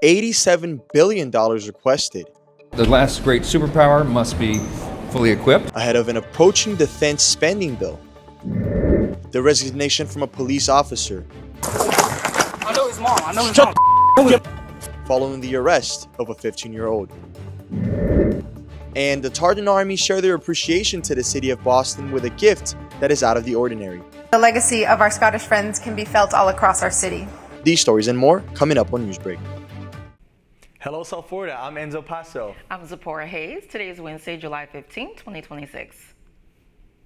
$87 billion requested. The last great superpower must be fully equipped. Ahead of an approaching defense spending bill. The resignation from a police officer. I know his mom. I know his mom. Following the arrest of a 15-year-old. And the Tartan Army share their appreciation to the city of Boston with a gift that is out of the ordinary. The legacy of our Scottish friends can be felt all across our city. These stories and more coming up on Newsbreak. Hello, South Florida. I'm Enzo Paso. I'm Zipporah Hayes. Today is Wednesday, July 15, 2026.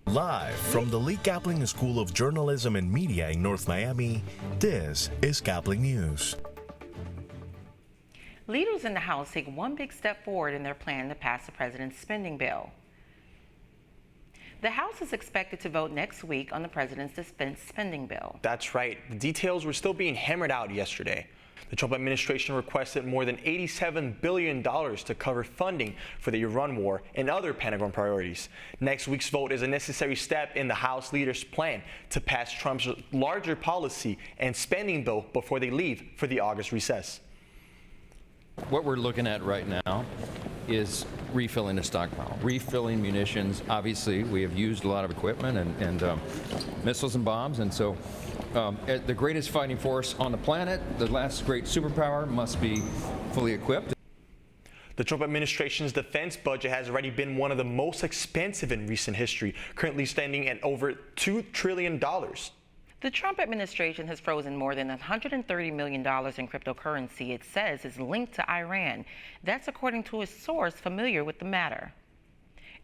Live from the Lee Caplin School of Journalism and Media in North Miami, this is Caplin News. Leaders in the House take one big step forward in their plan to pass the president's spending bill. The House is expected to vote next week on the president's defense spending bill. That's right. The details were still being hammered out yesterday. The Trump administration requested more than $87 billion to cover funding for the Iran war and other Pentagon priorities. Next week's vote is a necessary step in the House leaders' plan to pass Trump's larger policy and spending bill before they leave for the August recess. What we're looking at right now is refilling the stockpile, refilling munitions. Obviously, we have used a lot of equipment and missiles and bombs, and so the greatest fighting force on the planet, the last great superpower, must be fully equipped. The Trump administration's defense budget has already been one of the most expensive in recent history, currently standing at over $2 trillion. The Trump administration has frozen more than $130 million in cryptocurrency it says is linked to Iran. That's according to a source familiar with the matter.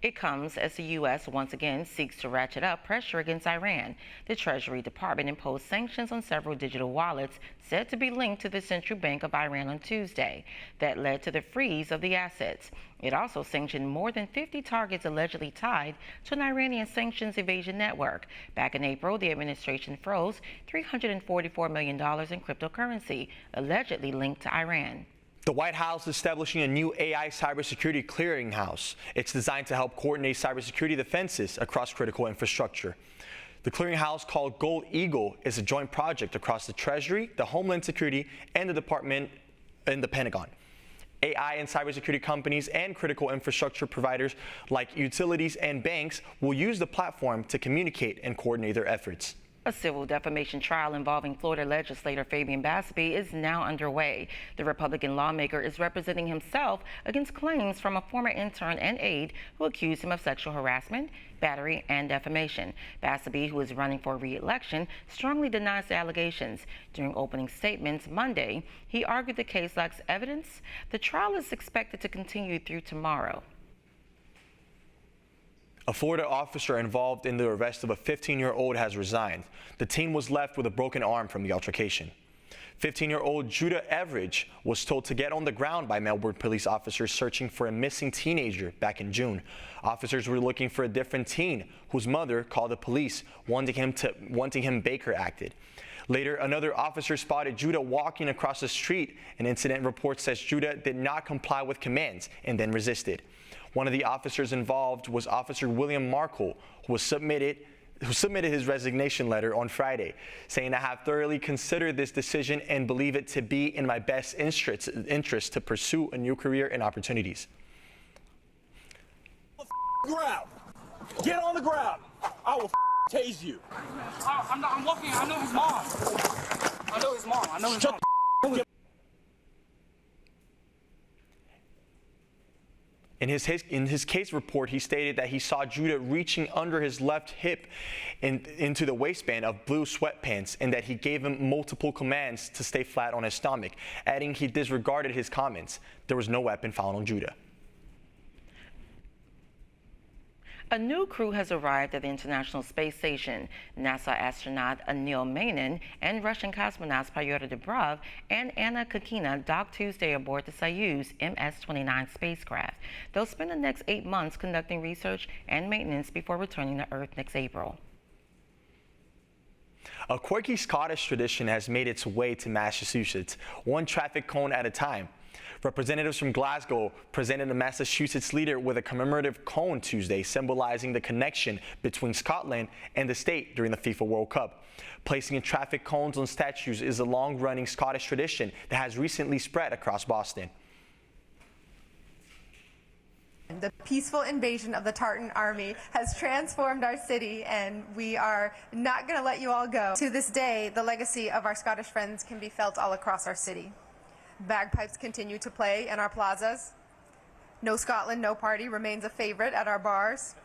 It comes as the U.S. once again seeks to ratchet up pressure against Iran. The Treasury Department imposed sanctions on several digital wallets said to be linked to the Central Bank of Iran on Tuesday. That led to the freeze of the assets. It also sanctioned more than 50 targets allegedly tied to an Iranian sanctions evasion network. Back in April, the administration froze $344 million in cryptocurrency allegedly linked to Iran. The White House is establishing a new AI cybersecurity clearinghouse. It's designed to help coordinate cybersecurity defenses across critical infrastructure. The clearinghouse, called Gold Eagle, is a joint project across the Treasury, the Homeland Security, and the Department and the Pentagon. AI and cybersecurity companies and critical infrastructure providers like utilities and banks will use the platform to communicate and coordinate their efforts. A civil defamation trial involving Florida legislator Fabian Bassby is now underway. The Republican lawmaker is representing himself against claims from a former intern and aide who accused him of sexual harassment, battery, and defamation. Bassby, who is running for re-election, strongly denies the allegations. During opening statements Monday, he argued the case lacks evidence. The trial is expected to continue through tomorrow. A Florida officer involved in the arrest of a 15-year-old has resigned. The teen was left with a broken arm from the altercation. 15-year-old Judah Everidge was told to get on the ground by Melbourne police officers searching for a missing teenager back in June. Officers were looking for a different teen whose mother called the police, wanting him Baker acted. Later, another officer spotted Judah walking across the street. An incident report says Judah did not comply with commands and then resisted. One of the officers involved was Officer William Markle, who submitted his resignation letter on Friday, saying, "I have thoroughly considered this decision and believe it to be in my best interest to pursue a new career and opportunities." Ground. Get on the ground. I will tase you. I'm walking. I know his mom. I know his mom. I know his mom. In his case report, he stated that he saw Judah reaching under his left hip into the waistband of blue sweatpants and that he gave him multiple commands to stay flat on his stomach, adding he disregarded his comments. There was no weapon found on Judah. A new crew has arrived at the International Space Station. NASA astronaut Anil Menon and Russian cosmonauts Pyotr Dubrov and Anna Kokina docked Tuesday aboard the Soyuz MS-29 spacecraft. They'll spend the next 8 months conducting research and maintenance before returning to Earth next April. A quirky Scottish tradition has made its way to Massachusetts, one traffic cone at a time. Representatives from Glasgow presented the Massachusetts leader with a commemorative cone Tuesday, symbolizing the connection between Scotland and the state during the FIFA World Cup. Placing traffic cones on statues is a long-running Scottish tradition that has recently spread across Boston. The peaceful invasion of the Tartan army has transformed our city, and we are not going to let you all go. To this day, the legacy of our Scottish friends can be felt all across our city. Bagpipes continue to play in our plazas. No Scotland, no party remains a favorite at our bars.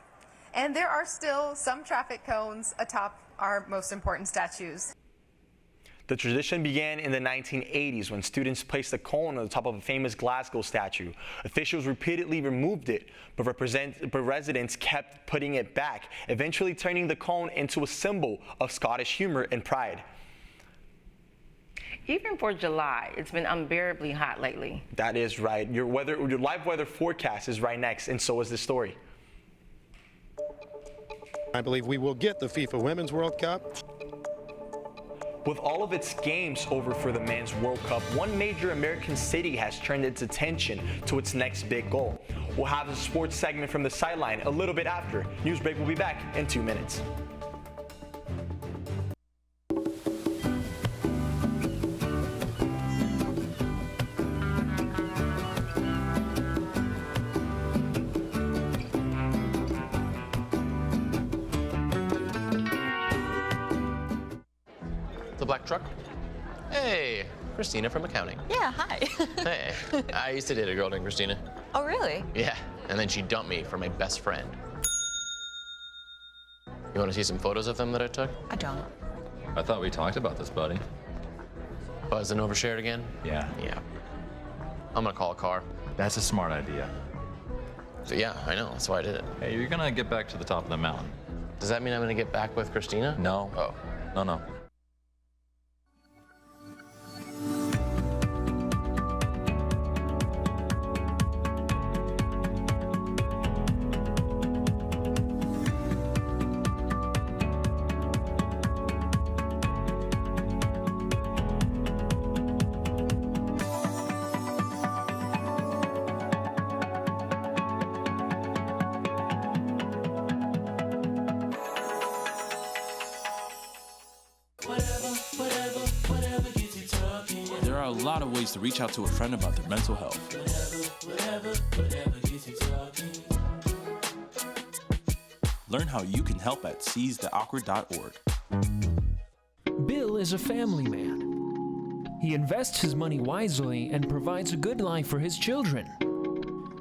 And there are still some traffic cones atop our most important statues. The tradition began in the 1980s when students placed a cone on the top of a famous Glasgow statue. Officials repeatedly removed it, but residents kept putting it back, eventually turning the cone into a symbol of Scottish humor and pride. Even for July, it's been unbearably hot lately. That is right. Your live weather forecast is right next, and so is this story. I believe we will get the FIFA Women's World Cup. With all of its games over for the Men's World Cup, one major American city has turned its attention to its next big goal. We'll have a sports segment from the sideline a little bit after. Newsbreak will be back in 2 minutes. The black truck? Hey, Christina from accounting. Yeah, hi. Hey, I used to date a girl named Christina. Oh, really? Yeah, and then she dumped me for my best friend. You want to see some photos of them that I took? I don't. I thought we talked about this, buddy. Buzzed and overshared again? Yeah. Yeah. I'm gonna call a car. That's a smart idea. So yeah, I know, that's why I did it. Hey, you're gonna get back to the top of the mountain. Does that mean I'm gonna get back with Christina? No. Oh. No. There are a lot of ways to reach out to a friend about their mental health. Learn how you can help at seizetheawkward.org. Bill is a family man. He invests his money wisely and provides a good life for his children.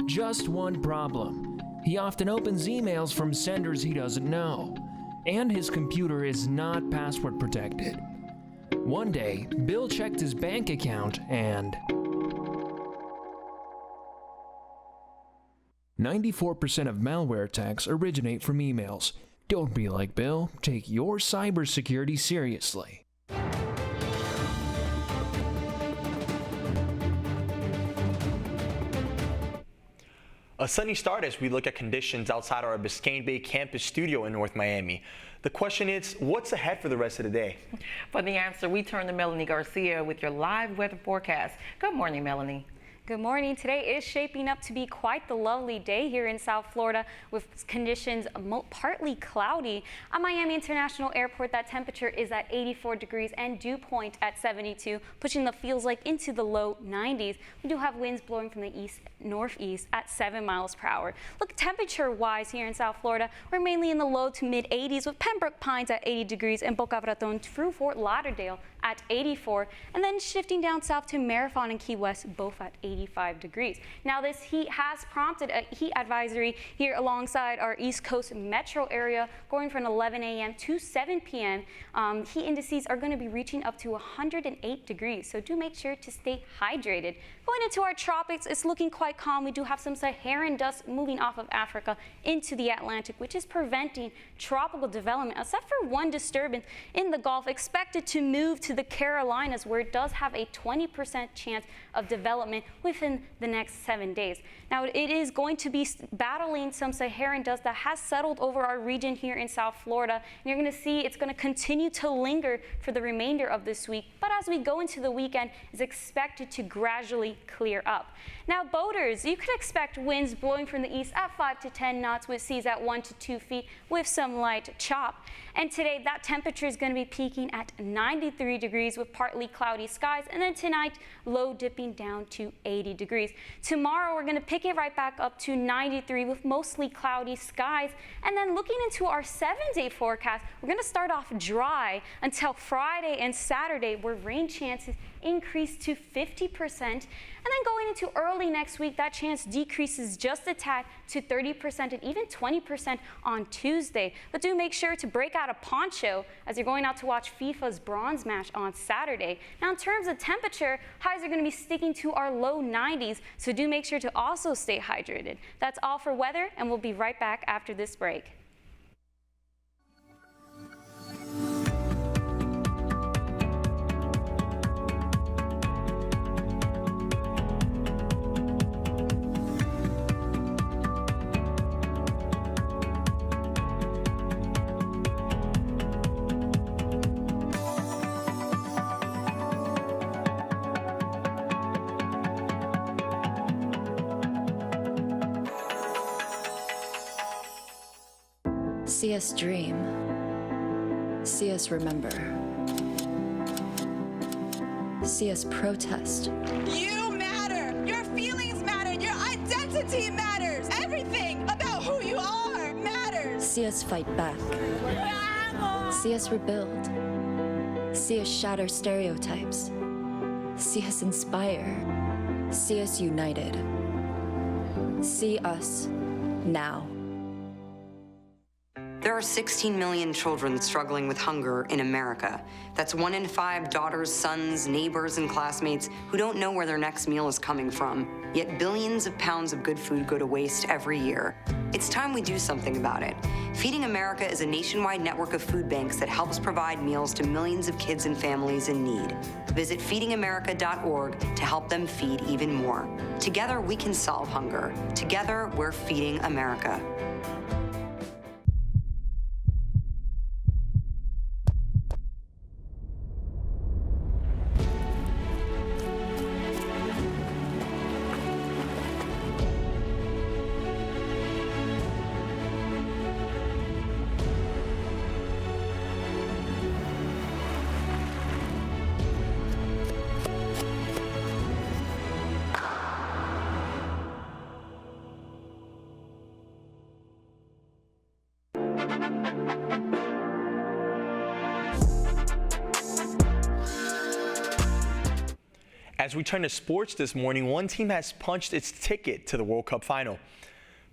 Just one problem. He often opens emails from senders he doesn't know, and his computer is not password protected. One day, Bill checked his bank account and 94% of malware attacks originate from emails. Don't be like Bill. Take your cybersecurity seriously. A sunny start as we look at conditions outside our Biscayne Bay campus studio in North Miami. The question is, what's ahead for the rest of the day? For the answer, we turn to Melanie Garcia with your live weather forecast. Good morning, Melanie. Good morning. Today is shaping up to be quite the lovely day here in South Florida with conditions partly cloudy. At Miami International Airport, that temperature is at 84 degrees and dew point at 72, pushing the feels like into the low 90s. We do have winds blowing from the east-northeast at 7 miles per hour. Look, temperature-wise here in South Florida, we're mainly in the low to mid-80s with Pembroke Pines at 80 degrees and Boca Raton through Fort Lauderdale at 84, and then shifting down south to Marathon and Key West, both at 85 degrees. Now, this heat has prompted a heat advisory here alongside our East Coast metro area, going from 11 a.m. to 7 p.m. Heat indices are going to be reaching up to 108 degrees, so do make sure to stay hydrated. Going into our tropics, it's looking quite calm. We do have some Saharan dust moving off of Africa into the Atlantic, which is preventing tropical development, except for one disturbance in the Gulf expected to move to the Carolinas, where it does have a 20% chance of development within the next 7 days. Now, it is going to be battling some Saharan dust that has settled over our region here in South Florida. And you're going to see it's going to continue to linger for the remainder of this week. But as we go into the weekend, it's expected to gradually clear up. Now, boaters, you could expect winds blowing from the east at 5 to 10 knots with seas at 1 to 2 feet with some light chop. And today, that temperature is going to be peaking at 93 degrees with partly cloudy skies. And then tonight, low dipping down to 80 degrees. Tomorrow, we're going to pick it right back up to 93 with mostly cloudy skies. And then looking into our 7-day forecast, we're going to start off dry until Friday and Saturday, where rain chances increase to 50%. And then going into early next week, that chance decreases just a tad to 30% and even 20% on Tuesday. But do make sure to break out a poncho as you're going out to watch FIFA's bronze match on Saturday. Now, in terms of temperature, highs are going to be sticking to our low 90s, so do make sure to also stay hydrated. That's all for weather, and we'll be right back after this break. See us dream. See us remember. See us protest. You matter. Your feelings matter. Your identity matters. Everything about who you are matters. See us fight back. See us rebuild. See us shatter stereotypes. See us inspire. See us united. See us now. There are 16 million children struggling with hunger in America. That's 1 in 5 daughters, sons, neighbors, and classmates who don't know where their next meal is coming from. Yet billions of pounds of good food go to waste every year. It's time we do something about it. Feeding America is a nationwide network of food banks that helps provide meals to millions of kids and families in need. Visit feedingamerica.org to help them feed even more. Together, we can solve hunger. Together, we're feeding America. As we turn to sports this morning, one team has punched its ticket to the World Cup final.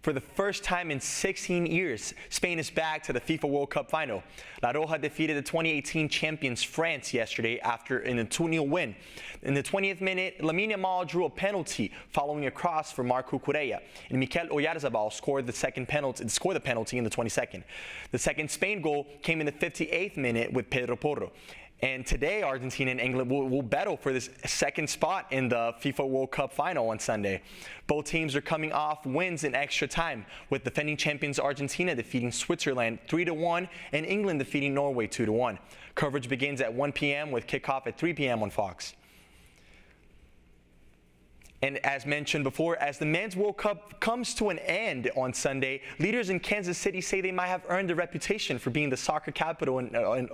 For the first time in 16 years, Spain is back to the FIFA World Cup final. La Roja defeated the 2018 champions France yesterday after an 2-0 win. In the 20th minute, Lamine Yamal drew a penalty following a cross for Marc Cucurella, and Mikel Oyarzabal scored the penalty in the 22nd. The second Spain goal came in the 58th minute with Pedro Porro. And today, Argentina and England will battle for this second spot in the FIFA World Cup final on Sunday. Both teams are coming off wins in extra time, with defending champions Argentina defeating Switzerland 3-1 and England defeating Norway 2-1. Coverage begins at 1 p.m. with kickoff at 3 p.m. on Fox. And as mentioned before, as the Men's World Cup comes to an end on Sunday, leaders in Kansas City say they might have earned a reputation for being the soccer capital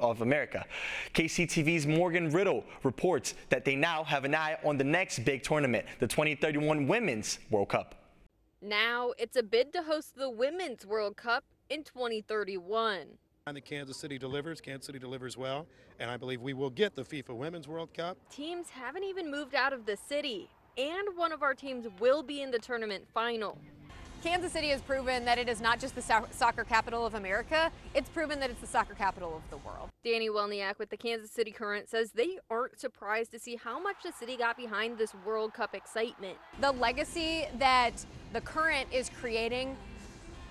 of America. KCTV's Morgan Riddle reports that they now have an eye on the next big tournament, the 2031 Women's World Cup. Now it's a bid to host the Women's World Cup in 2031. I think Kansas City delivers well, and I believe we will get the FIFA Women's World Cup. Teams haven't even moved out of the city, and one of our teams will be in the tournament final. Kansas City has proven that it is not just the soccer capital of America, it's proven that it's the soccer capital of the world. Danny Welniak with the Kansas City Current says they aren't surprised to see how much the city got behind this World Cup excitement. The legacy that the Current is creating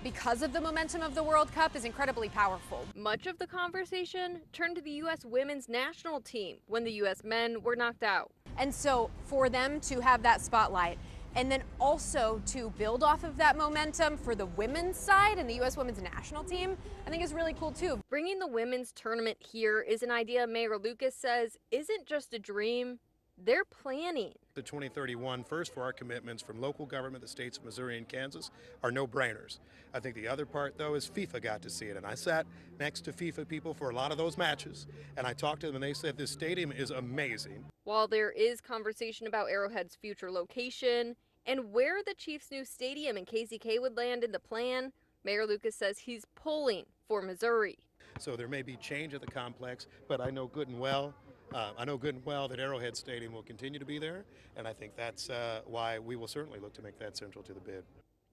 because of the momentum of the World Cup is incredibly powerful. Much of the conversation turned to the U.S. women's national team when the U.S. men were knocked out. And so for them to have that spotlight and then also to build off of that momentum for the women's side and the U.S. women's national team, I think is really cool too. Bringing the women's tournament here is an idea Mayor Lucas says isn't just a dream, they're planning. The 2031 first for our commitments from local government, the states of Missouri and Kansas, are no-brainers. I think the other part, though, is FIFA got to see it. And I sat next to FIFA people for a lot of those matches, and I talked to them, and they said this stadium is amazing. While there is conversation about Arrowhead's future location and where the Chiefs' new stadium and KZK would land in the plan, Mayor Lucas says he's pulling for Missouri. So there may be change at the complex, but I know good and well that Arrowhead Stadium will continue to be there, and I think that's why we will certainly look to make that central to the bid.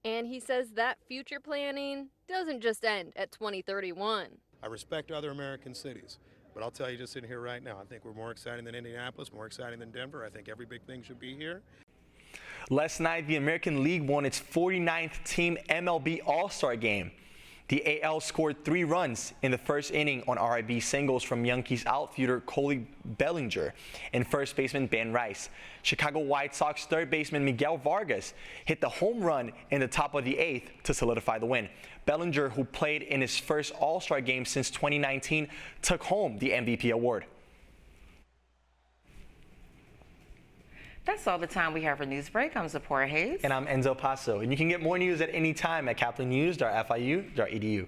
And he says that future planning doesn't just end at 2031. I respect other American cities, but I'll tell you just sitting here right now, I think we're more exciting than Indianapolis, more exciting than Denver. I think every big thing should be here. Last night, the American League won its 49th team MLB All-Star game. The AL scored 3 runs in the first inning on RIB singles from Yankees outfielder Cody Bellinger and first baseman Ben Rice. Chicago White Sox third baseman Miguel Vargas hit the home run in the top of the 8th to solidify the win. Bellinger, who played in his first All-Star game since 2019, took home the MVP award. That's all the time we have for Newsbreak. I'm Zipporah Hayes. And I'm Enzo Paso. And you can get more news at any time at caplinnews.fiu.edu.